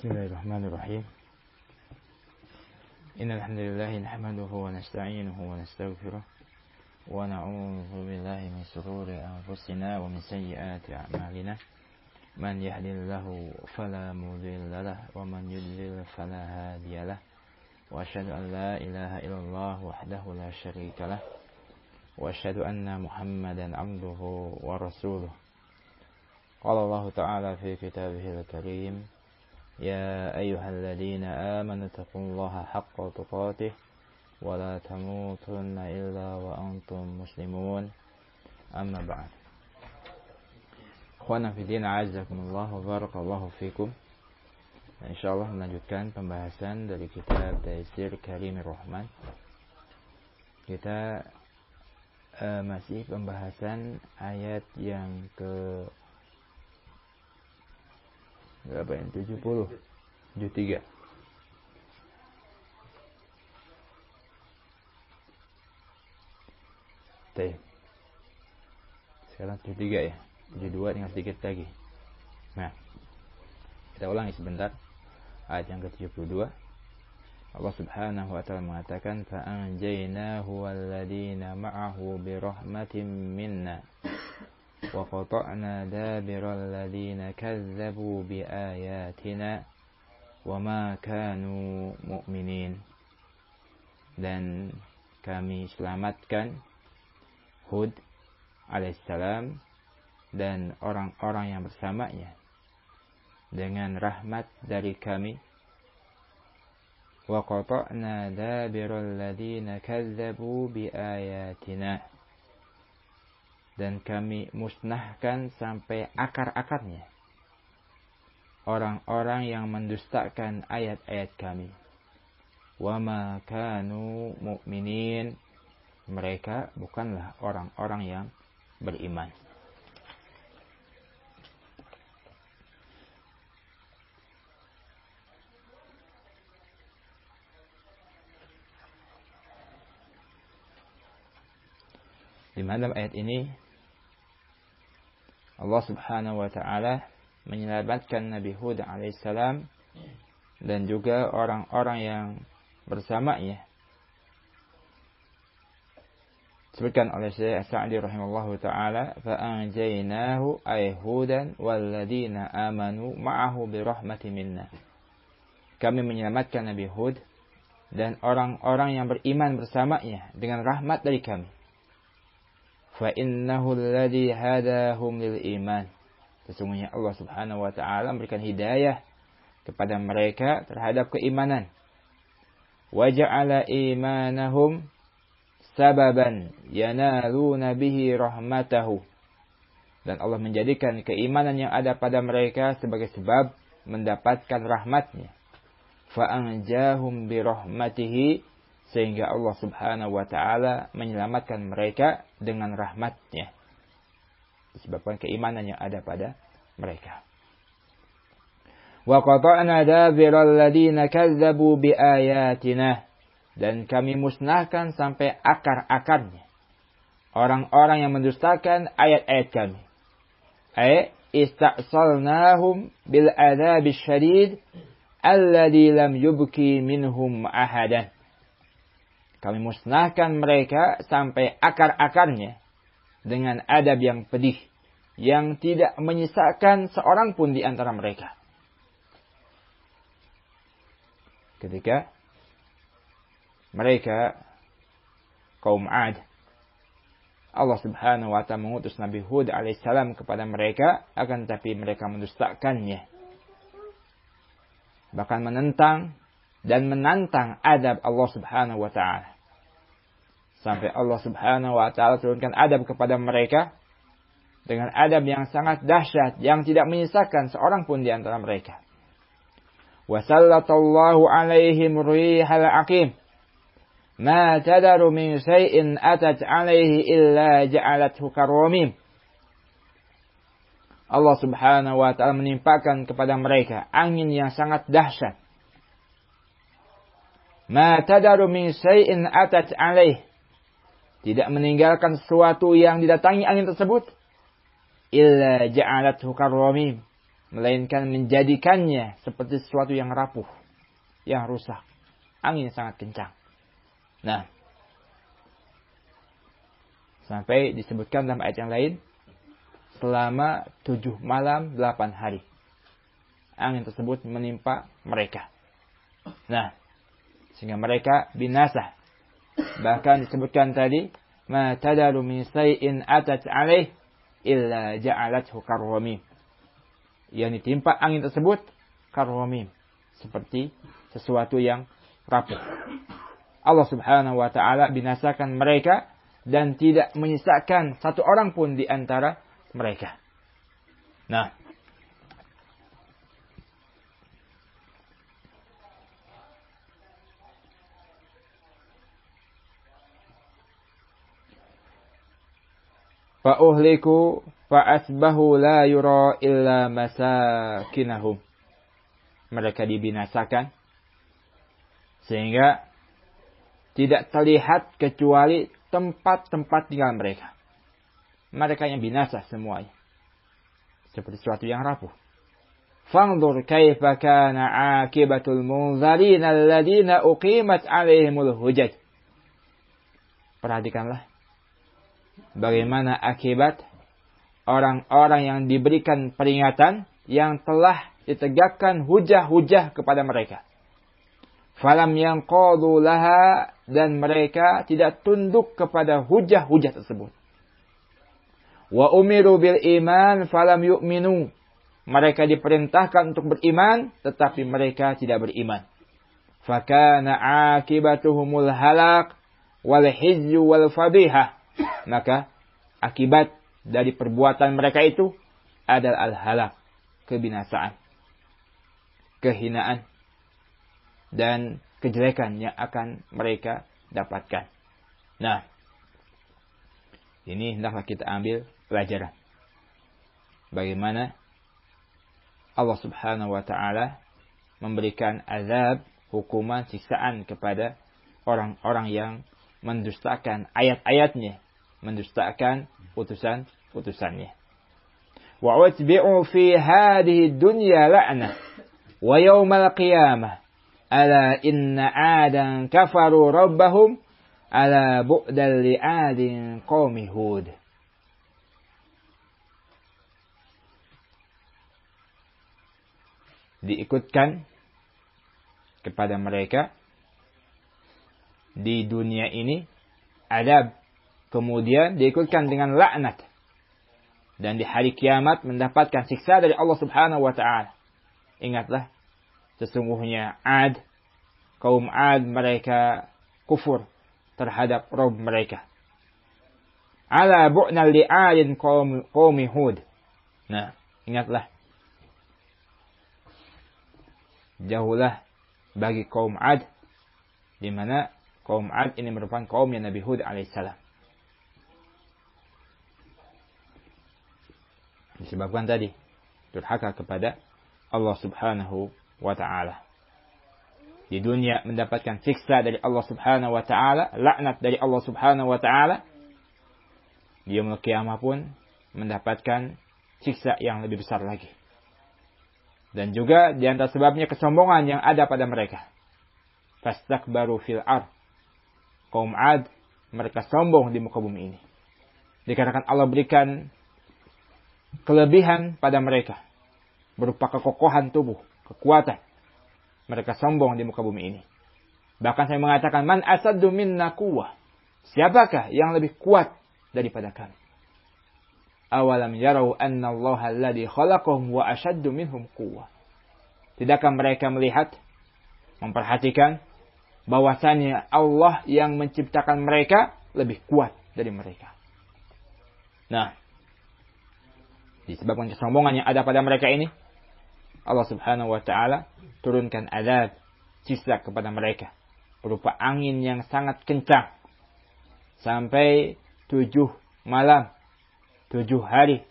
Bismillahirrahmanirrahim. Innal hamdalillah nahmaduhu wa nasta'inuhu wa nastaghfiruh wa na'udzu billahi min shururi anfusina wa min sayyiati a'malina. Man yahdihillahu fala mudilla lahu wa man yudlil fala hadiya lahu. Wa asyhadu an la ilaha illallah wahdahu la syarika lahu wa asyhadu anna Muhammadan 'abduhu wa rasuluh. Qala Allah ta'ala fi kitabihil karim, ya ayyuhalladzina amanu taqullaha haqqa tuqatih wa la tamutunna illa wa antum muslimun. Amma ba'd. Ikhwana fi din, a'azzakumullah wa barakallahu fikum. Insyaallah melanjutkan pembahasan dari kitab Taisir Karimir Rahman. Kita masih pembahasan ayat yang ke berapa yang 73. Baik. Sekarang 73 ya. 72 tinggal sedikit lagi. Nah, kita ulangi sebentar. Ayat yang ke-72. Allah Subhanahu wa ta'ala mengatakan, fa'anjaynahu walladina ma'ahu birahmatin minna wa qata'na dabiral ladina kazzabu biayatina wa ma kanu mu'minin. Dan kami selamatkan Hud alaihissalam dan orang-orang yang bersamanya dengan rahmat dari kami. Wa qata'na dabiral ladina kazzabu biayatina, dan kami musnahkan sampai akar-akarnya orang-orang yang mendustakan ayat-ayat kami. Wa ma kanu mu'minin, mereka bukanlah orang-orang yang beriman. Di mana ayat ini Allah Subhanahu wa ta'ala menyelamatkan Nabi Hud alaihissalam dan juga orang-orang yang bersamanya. Disebutkan oleh Syekh Sa'di rahimahullahu ta'ala, fa'anjaynahu ay Hudan walladina amanu ma'ahu birahmati minna. Kami menyelamatkan Nabi Hud dan orang-orang yang beriman bersamanya dengan rahmat dari kami. فَإِنَّهُ الَّذِي هَدَاهُمْ لِلْإِيمَانِ, sesungguhnya Allah Subhanahu wa ta'ala memberikan hidayah kepada mereka terhadap keimanan. وَجَعَلَ إِيمَانَهُمْ سَبَبًا يَنَالُونَ بِهِ رَحْمَتَهُ, dan Allah menjadikan keimanan yang ada pada mereka sebagai sebab mendapatkan rahmatnya. فَأَنْجَاهُمْ بِرَحْمَتِهِ, sehingga Allah Subhanahu wa ta'ala menyelamatkan mereka dengan rahmatnya disebabkan keimanan yang ada pada mereka. Wa qata'na dabiral ladina kazzabu biayatina, dan kami musnahkan sampai akar-akarnya orang-orang yang mendustakan ayat-ayat kami. Ay ista'salnahum bil adzabis syadid alladzi lam yubki minhum ahadan. Kami musnahkan mereka sampai akar-akarnya dengan adab yang pedih, yang tidak menyisakan seorang pun di antara mereka. Ketika mereka, kaum Ad, Allah Subhanahu wa ta'ala mengutus Nabi Hud alaihissalam kepada mereka, akan tetapi mereka mendustakannya. Bahkan menentang dan menantang adab Allah Subhanahu wa ta'ala. Sampai Allah Subhanahu wa ta'ala turunkan adab kepada mereka dengan adab yang sangat dahsyat, yang tidak menyisakan seorang pun di antara mereka. Wa sallatallahu alaihim rihal aqim, ma tadaru min syai'in atat alaihi illa ja'alathu karamim. Allah Subhanahu wa ta'ala menimpakan kepada mereka angin yang sangat dahsyat. Ma tadaru min syai'in atat alaihi, tidak meninggalkan sesuatu yang didatangi angin tersebut, illa ja'alathu karamim, melainkan menjadikannya seperti sesuatu yang rapuh, yang rusak. Angin sangat kencang. Nah, sampai disebutkan dalam ayat yang lain, selama 7 malam 8 hari. Angin tersebut menimpa mereka. Nah, sehingga mereka binasa. Bahkan disebutkan tadi, ma tadaru min say'in atat 'alaih illa ja'alathu karramim. Yang ditimpa angin tersebut karramim, seperti sesuatu yang rapuh. Allah Subhanahu wa taala binasakan mereka dan tidak menyisakan satu orang pun di antara mereka. Nah, fa'uhliku fa'asbahu la yura illa masakinahum. Mereka dibinasakan sehingga tidak terlihat kecuali tempat-tempat tinggal mereka. Mereka yang binasa semuanya. Seperti sesuatu yang rapuh. Fanzur kaifa kana 'aqibatul munzarin alladziina uqimat 'alaihimul hujaj. Perhatikanlah bagaimana akibat orang-orang yang diberikan peringatan yang telah ditegakkan hujah-hujah kepada mereka. Falam yanqadu laha, dan mereka tidak tunduk kepada hujah-hujah tersebut. Wa umiru bil iman falam yu'minu. Mereka diperintahkan untuk beriman tetapi mereka tidak beriman. Fakana akibatuhumul halak wal hizyu wal fadihah. Maka akibat dari perbuatan mereka itu adalah al-halak, kebinasaan, kehinaan, dan kejelekan yang akan mereka dapatkan. Nah, ini hendaklah kita ambil pelajaran. Bagaimana Allah Subhanahu wa taala memberikan azab, hukuman, siksaan kepada orang-orang yang mendustakan ayat-ayatnya, mendustakan utusan-utusannya. Wa utbi'u fi hadhihi dunya la'nah wa yawmal qiyamah ala inna 'adan kafaru rabbahum ala bu'dal li'adin qaumi hud. Diikutkan kepada mereka di dunia ini adab, kemudian diikutkan dengan laknat, dan di hari kiamat mendapatkan siksa dari Allah Subhanahu wa taala. Ingatlah, sesungguhnya Ad, kaum Ad, mereka kufur terhadap Rabb mereka. Ala bu'nal li'adin qaumi Hud. Nah, ingatlah, jauhlah bagi kaum Ad, di mana kaum Ad ini merupakan kaum yang Nabi Hud alaihissalam. Disebabkan tadi durhaka kepada Allah Subhanahu wa taala. Di dunia mendapatkan siksa dari Allah Subhanahu wa taala, laknat dari Allah Subhanahu wa taala. Di yaumul qiyamah pun mendapatkan siksa yang lebih besar lagi. Dan juga di antara sebabnya kesombongan yang ada pada mereka. Fastakbaru fil ard. Kaum Ad, mereka sombong di muka bumi ini. Dikarenakan Allah berikan kelebihan pada mereka berupa kekokohan tubuh, kekuatan. Mereka sombong di muka bumi ini. Bahkan saya mengatakan, man asaddu minna quwwah. Siapakah yang lebih kuat daripada kami? Awalam yarau anna Allah alladhi khalaqahum wa ashaddu minhum quwwah. Tidakkah mereka melihat, memperhatikan bahwasanya Allah yang menciptakan mereka lebih kuat dari mereka. Nah, disebabkan kesombongan yang ada pada mereka ini, Allah Subhanahu wa taala turunkan azab, siksa kepada mereka berupa angin yang sangat kencang sampai 7 malam, 7 hari,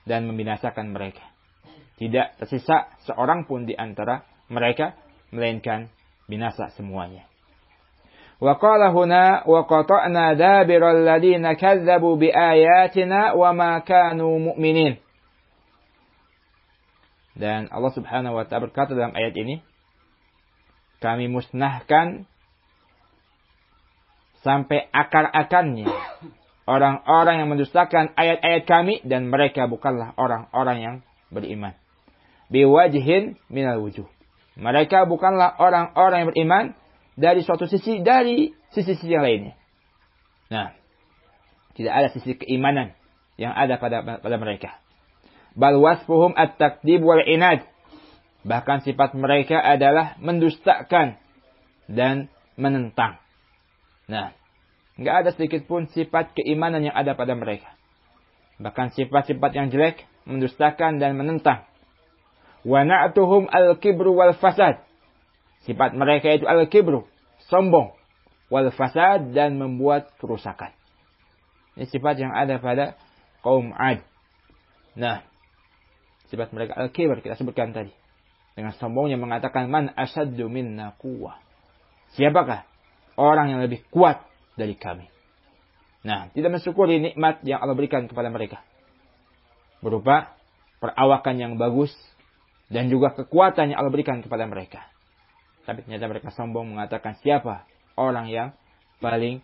dan membinasakan mereka. Tidak tersisa seorang pun di antara mereka, melainkan binasa semuanya. Wa qala huna wa qata'na dabiral ladina kazzabu biayatina wa ma kanu mu'minin. Dan Allah Subhanahu wa ta'ala berkata dalam ayat ini, kami musnahkan sampai akar-akarnya orang-orang yang mendustakan ayat-ayat kami, dan mereka bukanlah orang-orang yang beriman. Biwajhin minal wujuh. Mereka bukanlah orang-orang yang beriman dari suatu sisi, dari sisi-sisi yang lainnya. Nah, tidak ada sisi keimanan yang ada pada mereka. Bal wasfuhum at-takdzib wal inad. Bahkan sifat mereka adalah mendustakan dan menentang. Nah, enggak ada sedikit pun sifat keimanan yang ada pada mereka. Bahkan sifat-sifat yang jelek, mendustakan dan menentang. Wa na'tuhum al-kibru wal fasad. Sifat mereka itu al-kibru, sombong, wal fasad, dan membuat kerusakan. Ini sifat yang ada pada kaum 'Ad. Nah, sifat mereka al-kibr kita sebutkan tadi. Dengan sombongnya mengatakan, man asyaddu minna quwwah. Siapakah orang yang lebih kuat dari kami? Nah, tidak mensyukuri nikmat yang Allah berikan kepada mereka. Berupa perawakan yang bagus dan juga kekuatan yang Allah berikan kepada mereka. Tapi ternyata mereka sombong mengatakan, siapa orang yang paling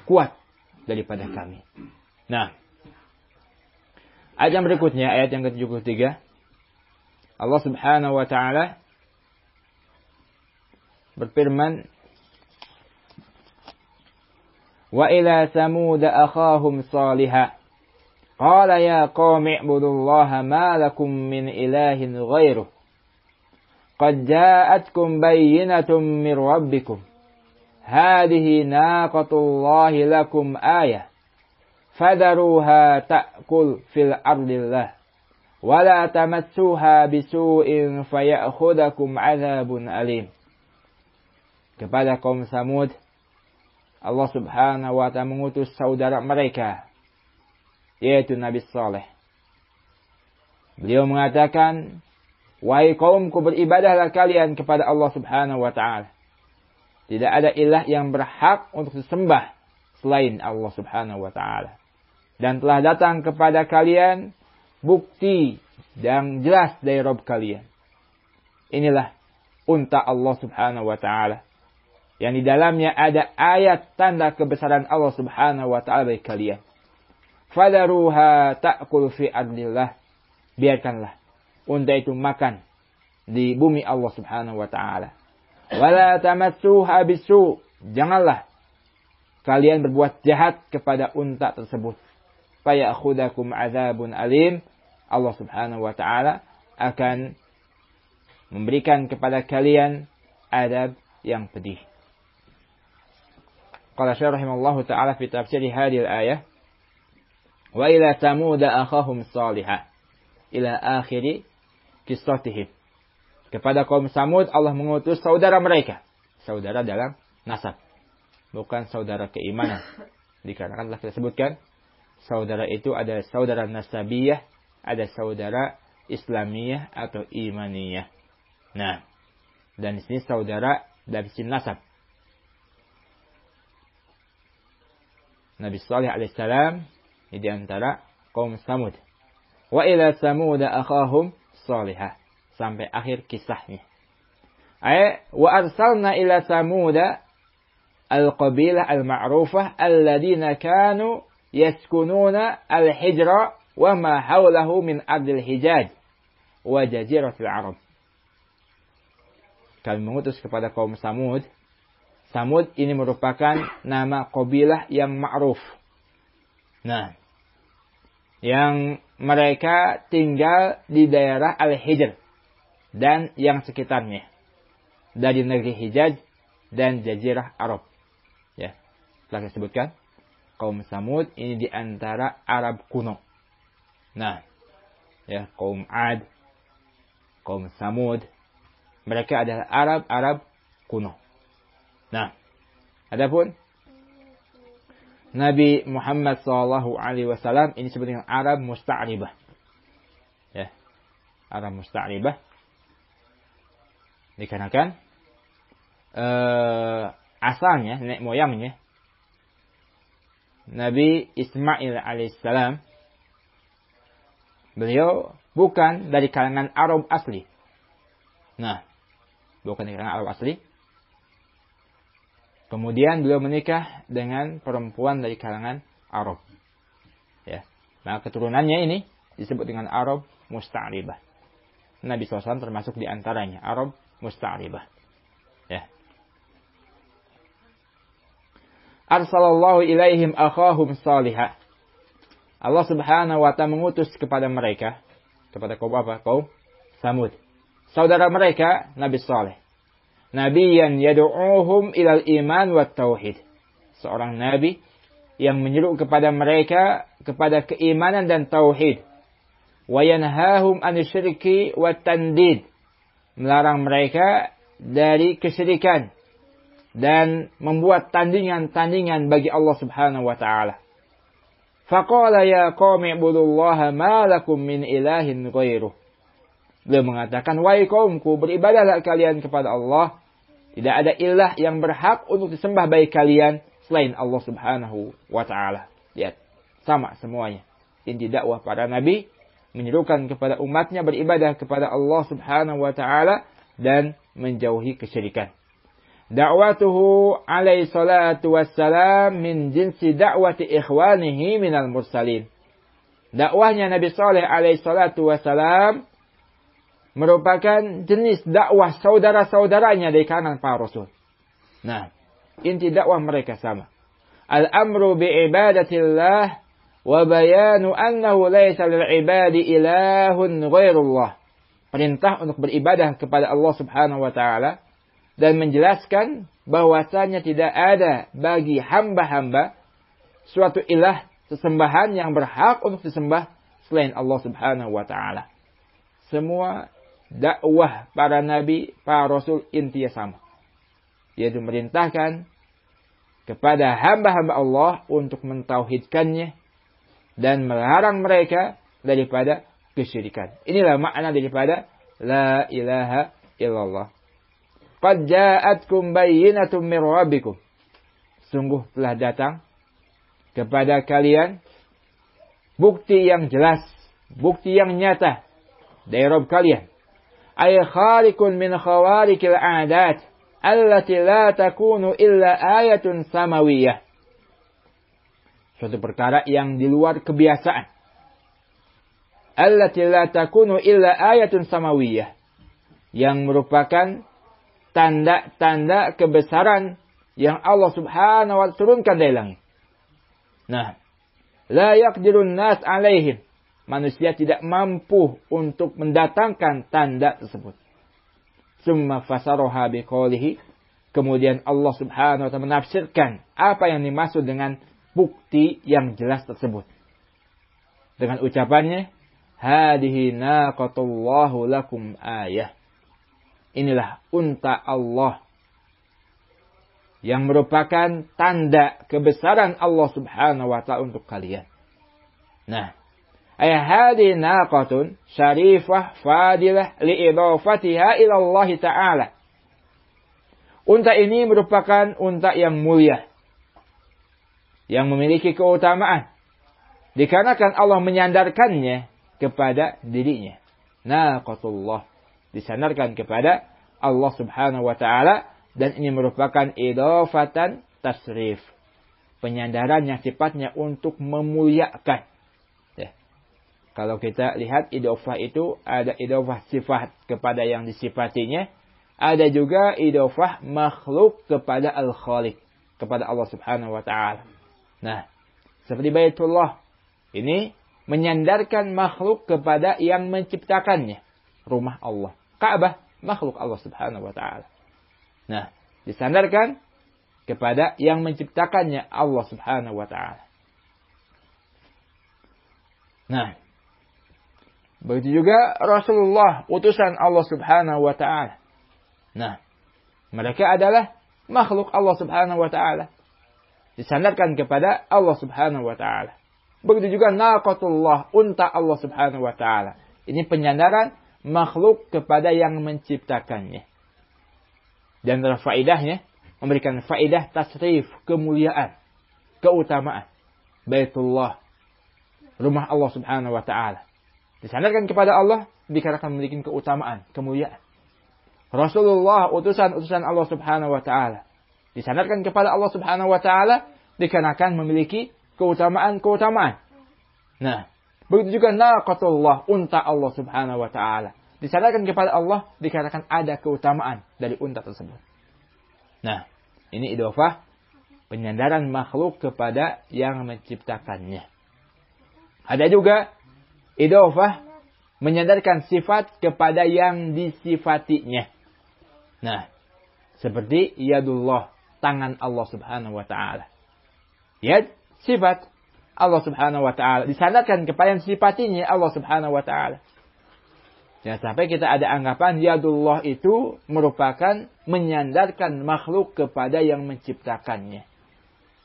kuat daripada kami. Nah, ayat yang berikutnya, ayat yang ke-73, Allah Subhanahu wa ta'ala berfirman, wa ila samud akhahum salihah qala ya qaumi ibudullaha ma lakum min ilahin ghairuh qad ja'atkum bayyinatun min rabbikum hadhihi naqatullahi lakum ayah fadaruha ta'kul fil ardillah wala tamassuha bisu'in faya'khudakum 'adzabun alim. Kepada kaum Samud, Allah Subhanahu wa ta'ala mengutus saudara mereka, yaitu Nabi Saleh. Beliau mengatakan, wahai kaumku, beribadahlah kalian kepada Allah Subhanahu wa ta'ala. Tidak ada ilah yang berhak untuk disembah selain Allah Subhanahu wa ta'ala. Dan telah datang kepada kalian bukti yang jelas dari Rabb kalian. Inilah unta Allah Subhanahu wa ta'ala, yang di dalamnya ada ayat tanda kebesaran Allah Subhanahu wa ta'ala bagi kalian. Fadaruha ta'kul fi ardillah. Biarkanlah unta itu makan di bumi Allah Subhanahu wa ta'ala. Wala tamassuha bisu. Janganlah kalian berbuat jahat kepada unta tersebut. Faya'khudakum 'adzabun alim. Allah Subhanahu wa ta'ala akan memberikan kepada kalian adab yang pedih. Qala Syekh rahimallahu ta'ala fi tafsir hadhihi al-ayah, wa ila samud akhahum salihah ila akhir qissatihim. Kepada kaum Samud Allah mengutus saudara mereka. Saudara dalam nasab, bukan saudara keimanan. Dikarenakan telah kita sebutkan, saudara itu ada saudara nasabiyah, ada saudara islamiyah atau imaniyah. Nah, dan di sini saudara dari sisi nasab. Nabi Saleh alaihissalam di antara kaum Samud. Wa ila samud akhahum salihah, sampai akhir kisahnya. Wa arsalna ila samud al-qabilah al-ma'rufah alladhina kanu yaskununa al-hijra wa ma hawlahu min ardil Hijaz wa jaziratil Arab. Kami mengutus kepada kaum Samud. Samud ini merupakan nama qabilah yang ma'ruf. Nah, yang mereka tinggal di daerah Al-Hijr dan yang sekitarnya, dari negeri Hijaz dan Jazirah Arab. Ya, telah saya sebutkan, kaum Samud ini di antara Arab kuno. Nah, ya, kaum 'Ad, kaum Samud, mereka adalah Arab kuno. Nah, adapun Nabi Muhammad SAW ini disebut dengan Arab Musta'ribah. Ya, Arab Musta'ribah. Dikarenakan asalnya, nenek moyangnya, Nabi Ismail alaihissalam, beliau bukan dari kalangan Arab asli. Nah, bukan dari kalangan Arab asli. Kemudian beliau menikah dengan perempuan dari kalangan Arab. Ya. Nah, keturunannya ini disebut dengan Arab Musta'ribah. Nabi SAW termasuk di antaranya Arab Musta'ribah. Ya. Arsalallahu ilaihim akhahum salihah. Allah Subhanahu wa ta'ala mengutus kepada mereka, kepada kaum apa? Kaum Samud. Saudara mereka Nabi Saleh. Nabiyan yad'uuhum ilal iman wat tauhid. Seorang nabi yang menyeru kepada mereka kepada keimanan dan tauhid. Wa yanhahum anisyirki wat tandid. Melarang mereka dari kesyirikan dan membuat tandingan-tandingan bagi Allah Subhanahu wa taala. Faqala ya qaumi ibudullaha ma lakum min ilahin ghairuh. Beliau mengatakan, wahai kaumku, beribadahlah kalian kepada Allah. Tidak ada ilah yang berhak untuk disembah bagi kalian selain Allah Subhanahu wa ta'ala. Lihat, sama semuanya. Inti dakwah para nabi menyerukan kepada umatnya beribadah kepada Allah Subhanahu wa ta'ala dan menjauhi kesyirikan. Da'watuhu alaihi salatu wassalam min jinsi da'wati ikhwanihi minal mursalin. Dakwahnya Nabi Saleh alaihi salatu wassalam merupakan jenis dakwah saudara-saudaranya dari kalangan para rasul. Nah, inti dakwah mereka sama. Al-amru bi'ibadatillah wa bayanu annahu laysa lil'ibadi ilahun ghairullah. Perintah untuk beribadah kepada Allah Subhanahu wa taala dan menjelaskan bahwasanya tidak ada bagi hamba-hamba suatu ilah sesembahan yang berhak untuk disembah selain Allah Subhanahu wa taala. Semua dakwah para nabi, para rasul intinya sama. Yaitu merintahkan kepada hamba-hamba Allah untuk mentauhidkannya dan melarang mereka daripada kesyirikan. Inilah makna daripada la ilaha illallah. Qad ja'atkum bayyinatun min rabbikum. Sungguh telah datang kepada kalian bukti yang jelas, bukti yang nyata dari Rabb kalian. Ay khaliqun min khawarikil a'dat allati la takunu illa ayatun samawiyah. Suatu perkara yang di luar kebiasaan. Allati la takunu illa ayatun samawiyah. Yang merupakan tanda-tanda kebesaran yang Allah Subhanahu wa ta'ala turunkan dari langit. Nah, la yaqdirun nas alaihim. Manusia tidak mampu untuk mendatangkan tanda tersebut. Summa fasaroha biqaulihi. Kemudian Allah Subhanahu wa ta'ala menafsirkan apa yang dimaksud dengan bukti yang jelas tersebut. Dengan ucapannya, hadihi naqatullahu lakum ayah. Inilah unta Allah yang merupakan tanda kebesaran Allah Subhanahu wa ta'ala untuk kalian. Nah, hadi naqatun syarifah fadilah liidafatiha ila Allah Ta'ala. Unta ini merupakan unta yang mulia, yang memiliki keutamaan, dikarenakan Allah menyandarkannya kepada dirinya. Naqatullah, disandarkan kepada Allah Subhanahu wa Ta'ala, dan ini merupakan idafatan tasrif, penyandaran yang sifatnya untuk memuliakan. Kalau kita lihat idofah itu ada idofah sifat kepada yang disifatinya. Ada juga idofah makhluk kepada al-khaliq. Kepada Allah Subhanahu wa ta'ala. Nah, seperti Baitullah. Ini menyandarkan makhluk kepada yang menciptakannya. Rumah Allah. Ka'bah makhluk Allah Subhanahu wa ta'ala. Nah, disandarkan kepada yang menciptakannya Allah Subhanahu wa ta'ala. Nah, begitu juga Rasulullah, utusan Allah Subhanahu wa ta'ala. Nah, mereka adalah makhluk Allah Subhanahu wa ta'ala. Disandarkan kepada Allah Subhanahu wa ta'ala. Begitu juga naqatullah, unta Allah Subhanahu wa ta'ala. Ini penyandaran makhluk kepada yang menciptakannya. Dan dalam faedahnya, memberikan faedah tasrif, kemuliaan, keutamaan. Baitullah, rumah Allah Subhanahu wa ta'ala. Disandarkan kepada Allah dikarenakan memiliki keutamaan, kemuliaan. Rasulullah utusan Allah Subhanahu wa taala. Disandarkan kepada Allah Subhanahu wa taala dikarenakan memiliki keutamaan-keutamaan. Nah, begitu juga naqatullah, unta Allah Subhanahu wa taala. Disandarkan kepada Allah dikarenakan ada keutamaan dari unta tersebut. Nah, ini idhofah penyandaran makhluk kepada yang menciptakannya. Ada juga idhofah menyandarkan sifat kepada yang disifatinya. Nah, seperti yadullah, tangan Allah Subhanahu wa taala. Yad, sifat Allah Subhanahu wa taala disandarkan kepada yang sifatinya Allah Subhanahu wa taala. Jangan sampai kita ada anggapan yadullah itu merupakan menyandarkan makhluk kepada yang menciptakannya.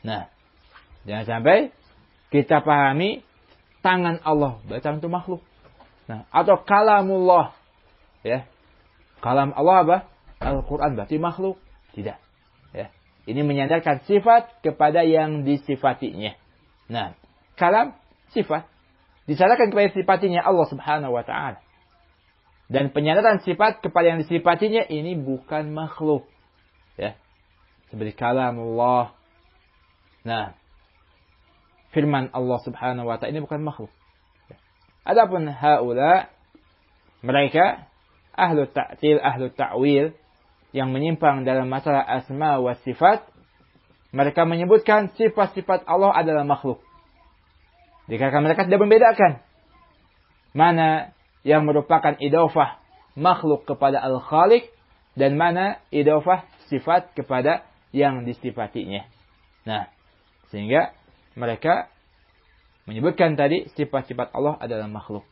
Nah, jangan sampai kita pahami tangan Allah berarti itu makhluk. Nah, atau kalamullah, ya. Kalam Allah apa? Al-Quran berarti makhluk. Tidak. Ya. Ini menyandarkan sifat kepada yang disifatinya. Nah, kalam, sifat. Disandarkan kepada sifatinya Allah Subhanahu wa ta'ala. Dan penyandaran sifat kepada yang disifatinya ini bukan makhluk. Ya. Seperti kalamullah. Nah, firman Allah Subhanahu wa ta'ala ini bukan makhluk. Adapun haula, mereka ahlu ta'til, ahlu ta'wil yang menyimpang dalam masalah asma wa sifat, mereka menyebutkan sifat-sifat Allah adalah makhluk. Dikarenakan mereka tidak membedakan mana yang merupakan idhofah makhluk kepada al-khaliq dan mana idhofah sifat kepada yang disifatinya. Nah, sehingga mereka menyebutkan tadi sifat-sifat Allah adalah makhluk.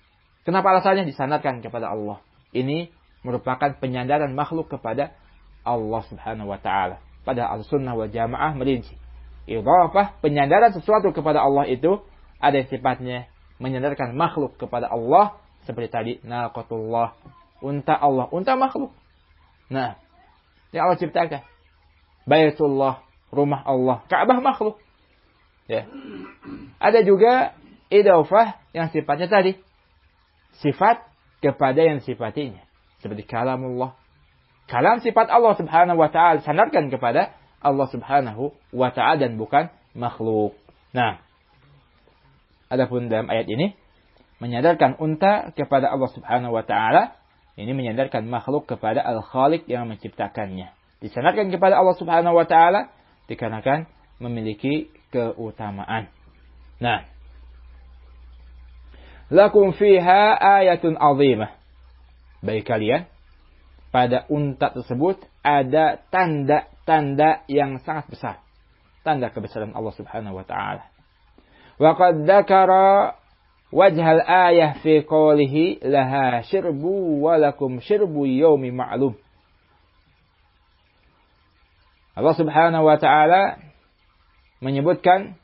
Kenapa alasannya? Disandarkan kepada Allah. Ini merupakan penyandaran makhluk kepada Allah Subhanahu wa taala. Pada Ahlussunnah wal Jamaah merinci. Idhafah penyandaran sesuatu kepada Allah itu ada yang sifatnya menyandarkan makhluk kepada Allah seperti tadi naqatullah, unta Allah, unta makhluk. Nah, yang Allah ciptakan. Baitullah, rumah Allah, Ka'bah makhluk. Ya. Ada juga idhofah yang sifatnya tadi. Sifat kepada yang sifatinya. Seperti kalamullah. Kalam sifat Allah Subhanahu wa ta'ala. Sandarkan kepada Allah Subhanahu wa ta'ala dan bukan makhluk. Nah. Adapun dalam ayat ini. Menyandarkan unta kepada Allah Subhanahu wa ta'ala. Ini menyandarkan makhluk kepada al-khaliq yang menciptakannya. Disandarkan kepada Allah Subhanahu wa ta'ala. Dikarenakan memiliki keutamaan. Nah. Lakum fiha ayatun azimah. Bagi kalian, pada unta tersebut ada tanda-tanda yang sangat besar. Tanda kebesaran Allah Subhanahu wa ta'ala. Wa qad dzakara wajhal ayah fi qawlihi laha syirbu wa lakum syirbu yawmi ma'lum. Allah Subhanahu wa ta'ala menyebutkan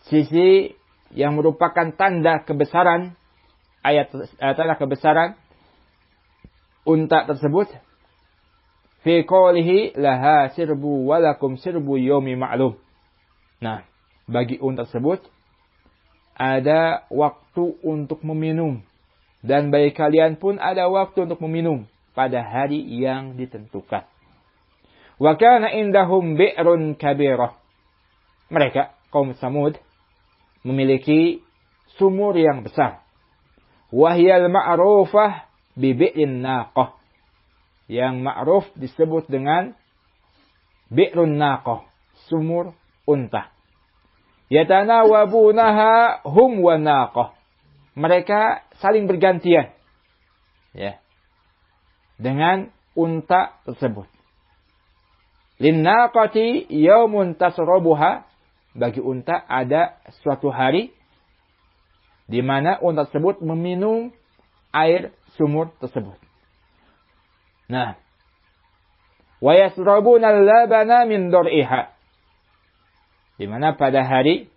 sisi yang merupakan tanda kebesaran tanda kebesaran unta tersebut fi qawlihi laha sirbu walakum sirbu yawmi ma'lum. Nah, bagi unta tersebut ada waktu untuk meminum dan bagi kalian pun ada waktu untuk meminum pada hari yang ditentukan. Wa kana indahum bi'run kabirah. Mereka, kaum Samud, memiliki sumur yang besar. Wahyal ma'rufah bibi'in naqah. Yang ma'ruf disebut dengan bi'run naqah. Sumur unta. Yatanawabunaha hum wa naqah. Mereka saling bergantian. Ya. Dengan unta tersebut. Linnaqati yaumun tasrabuha. Bagi unta ada suatu hari di mana unta tersebut meminum air sumur tersebut. Nah, wa yasrabuna al-labana min dar'iha. Di mana pada hari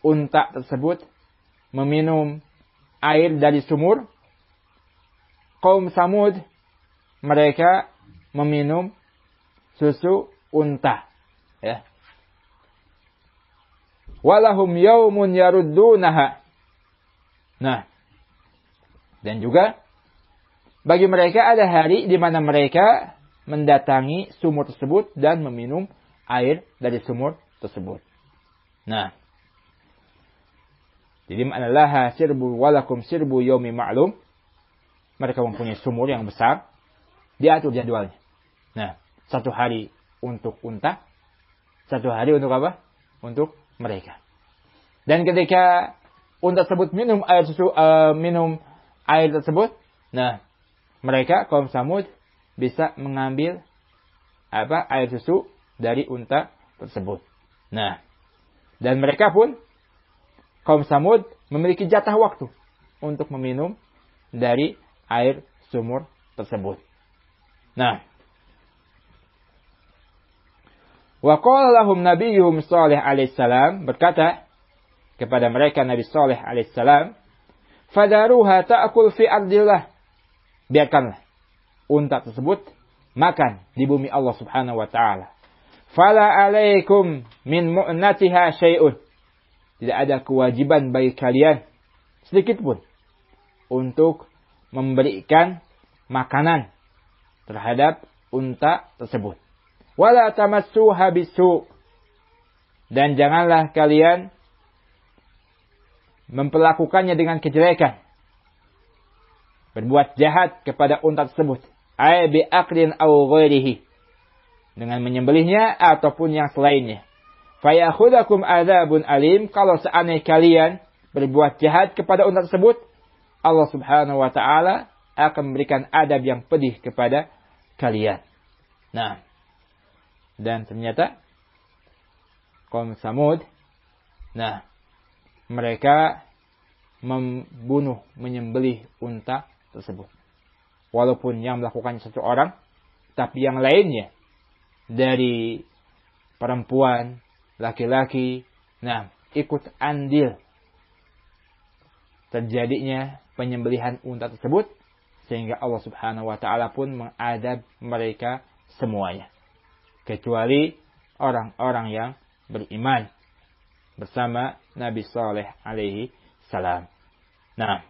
unta tersebut meminum air dari sumur, kaum Samud mereka meminum susu unta, ya. Walahum yaumun yaruddunaha. Nah, Dan juga bagi mereka ada hari di mana mereka mendatangi sumur tersebut dan meminum air dari sumur tersebut. Nah, jadi ma'anallaha sirbu walakum sirbu yaumi ma'lum. Mereka mempunyai sumur yang besar, diatur jadwalnya. Nah, satu hari untuk unta, satu hari untuk apa? Untuk mereka. Dan ketika unta tersebut minum air tersebut, nah, mereka kaum Samud bisa mengambil air susu dari unta tersebut. Nah, dan mereka pun kaum Samud memiliki jatah waktu untuk meminum dari air sumur tersebut. Nah, wa qala lahum nabiyuhum Shalih alaihissalam, berkata kepada mereka Nabi Shalih alaihissalam, fadaruha ta'kul fi ardillah, biarkanlah unta tersebut makan di bumi Allah Subhanahu wa taala. Fala alaikum min mu'natiha syai'un, tidak ada kewajiban bagi kalian sedikit pun untuk memberikan makanan terhadap unta tersebut. Wala tamassuha bisu, dan janganlah kalian memperlakukannya dengan kejelekan, berbuat jahat kepada unta tersebut. Ay bi aqlin aw ghairihi, dengan menyembelihnya ataupun yang selainnya. Fayakhudakum adzabun alim, kalau seandainya kalian berbuat jahat kepada unta tersebut, Allah Subhanahu wa taala akan memberikan adab yang pedih kepada kalian. Nah, dan ternyata kaum Samud, nah, mereka menyembelih unta tersebut. Walaupun yang melakukannya satu orang, tapi yang lainnya dari perempuan, laki-laki, nah, ikut andil terjadinya penyembelihan unta tersebut, sehingga Allah Subhanahu wa taala pun mengadab mereka semuanya, kecuali orang-orang yang beriman bersama Nabi Shalih alaihi salam. Nah,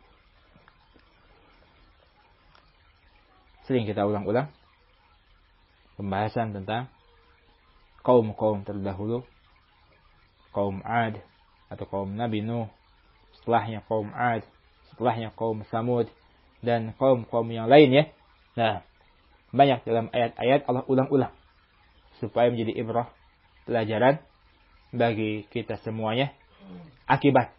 sering kita ulang-ulang pembahasan tentang kaum-kaum terdahulu, kaum Ad atau kaum Nabi Nuh, setelahnya kaum Ad, setelahnya kaum Samud, dan kaum-kaum yang lainnya. Nah, banyak dalam ayat-ayat Allah ulang-ulang supaya menjadi ibrah, pelajaran bagi kita semuanya, akibat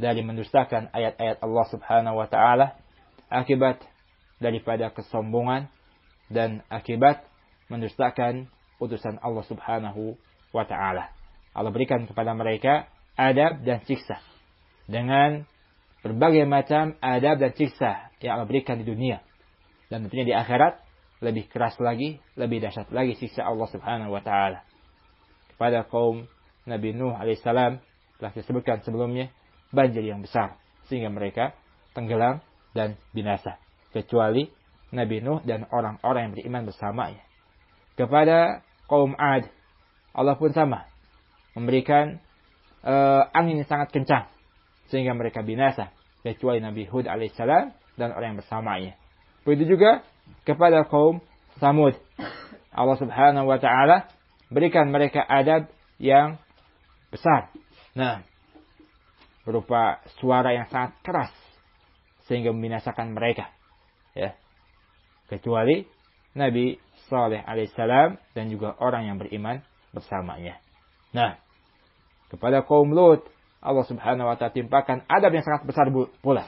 dari mendustakan ayat-ayat Allah Subhanahu wa taala, akibat daripada kesombongan, dan akibat mendustakan utusan Allah Subhanahu wa taala. Allah berikan kepada mereka adab dan siksa dengan berbagai macam adab dan siksa yang Allah berikan di dunia, dan tentunya di akhirat lebih keras lagi, lebih dahsyat lagi siksa Allah Subhanahu wa taala. Kepada kaum Nabi Nuh alaihissalam telah disebutkan sebelumnya banjir yang besar sehingga mereka tenggelam dan binasa, kecuali Nabi Nuh dan orang-orang yang beriman bersamanya. Kepada kaum Ad, Allah pun sama, memberikan angin yang sangat kencang sehingga mereka binasa, kecuali Nabi Hud alaihissalam dan orang yang bersamanya. Begitu juga kepada kaum Samud, Allah Subhanahu wa taala berikan mereka adab yang besar. Nah, berupa suara yang sangat keras sehingga membinasakan mereka. Ya. Kecuali Nabi Shalih alaihissalam dan juga orang yang beriman bersamanya. Nah, kepada kaum Lut, Allah Subhanahu wa taala timpakan adab yang sangat besar pula,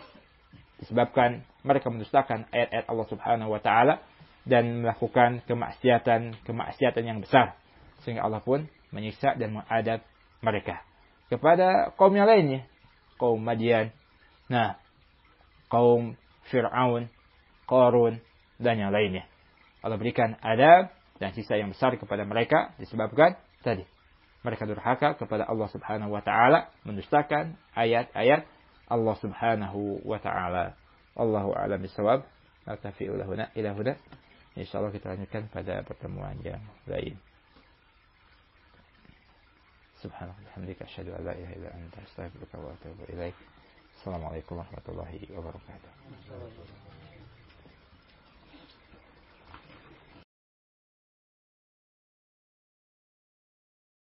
disebabkan mereka mendustakan ayat-ayat Allah Subhanahu wa taala dan melakukan kemaksiatan yang besar, sehingga Allah pun menyiksa dan mengadab mereka. Kepada kaum yang lainnya, kaum Madian, nah, kaum Fir'aun, Qarun, dan yang lainnya, Allah berikan adab dan siksa yang besar kepada mereka disebabkan tadi mereka durhaka kepada Allah Subhanahu wa taala, mendustakan ayat-ayat Allah Subhanahu wa taala. Wallahu a'lam bishawab. Naktafi'u ila huna. Insyaallah kita lanjutkan pada pertemuan yang lain. Subhanallah, alhamdulillah, asyhadu an la ilaha illa anta, astaghfiruka wa atubu ilaik. Assalamualaikum warahmatullahi wabarakatuh.